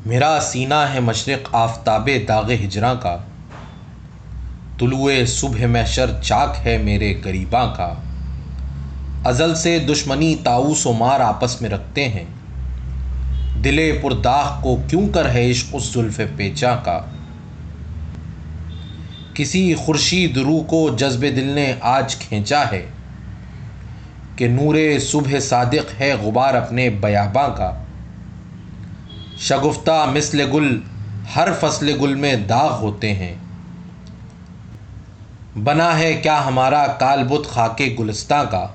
میرا سینہ ہے مشرق آفتاب داغ ہجراں کا، طلوع صبح محشر چاک ہے میرے گریباں کا۔ ازل سے دشمنی طاؤس و مار آپس میں رکھتے ہیں، دل پرداغ کو کیوں کر ہے عشق اس زلف پیچاں کا۔ کسی خورشید رو کو جذب دل نے آج کھینچا ہے، کہ نور صبح صادق ہے غبار اپنے بیاباں کا۔ شگفتہ مثل گل ہر فصل گل میں داغ ہوتے ہیں، بنا ہے کیا ہمارا کالبد خاک گلستاں کا۔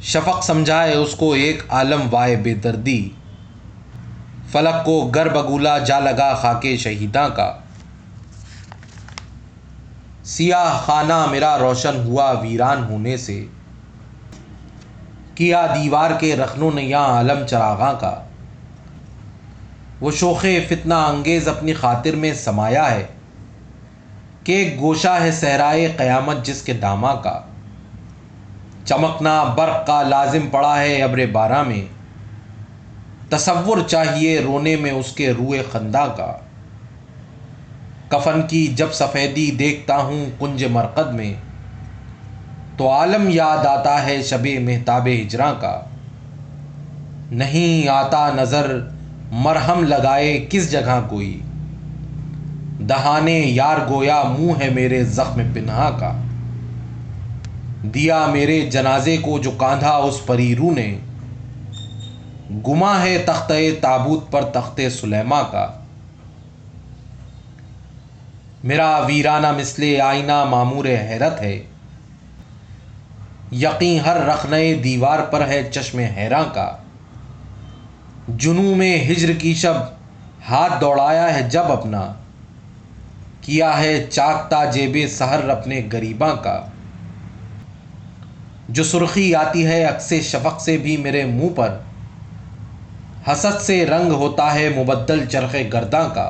شفق سمجھائے اس کو ایک عالم وائے بے دردی، فلک کو گر بگولا جا لگا خاک شہیداں کا۔ سیاہ خانہ میرا روشن ہوا ویران ہونے سے، کیا دیوار کے رخنوں نے یہاں عالم چراغاں کا۔ وہ شوخ فتنہ انگیز اپنی خاطر میں سمایا ہے، کہ ایک گوشہ ہے صحرائے قیامت جس کے داماں کا۔ چمکنا برق کا لازم پڑا ہے ابر باراں میں، تصور چاہیے رونے میں اس کے روئے خنداں کا۔ کفن کی جب سفیدی دیکھتا ہوں کنج مرقد میں، تو عالم یاد آتا ہے شب مہتاب ہجراں کا۔ نہیں آتا نظر مرہم لگائے کس جگہ کوئی، دہانے یار گویا منہ ہے میرے زخم پنہاں کا۔ دیا میرے جنازے کو جو کاندھا اس پری روح نے، گما ہے تختہ تابوت پر تخت سلیماں کا۔ میرا ویرانہ مثل آئینہ معمور حیرت ہے، یقیں ہر رخنہ دیوار پر ہے چشم حیراں کا۔ جنوں میں ہجر کی شب ہاتھ دوڑایا ہے جب اپنا، کیا ہے چاکتا جیب سحر اپنے گریباں کا۔ جو سرخی آتی ہے عکس شفق سے بھی میرے منہ پر، حسد سے رنگ ہوتا ہے مبدل چرخ گرداں کا۔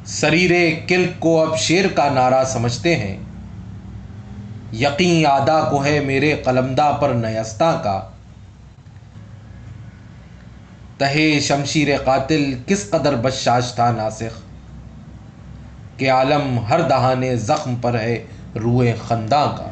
سریر کلک کو اب شیر کا نعرہ سمجھتے ہیں، یقیں ادا کو ہے میرے قلمدہ پر نیستاں کا۔ تہے شمشیر قاتل کس قدر بشاش تھا ناسخ، کہ عالم ہر دہانے زخم پر ہے روئے خنداں کا۔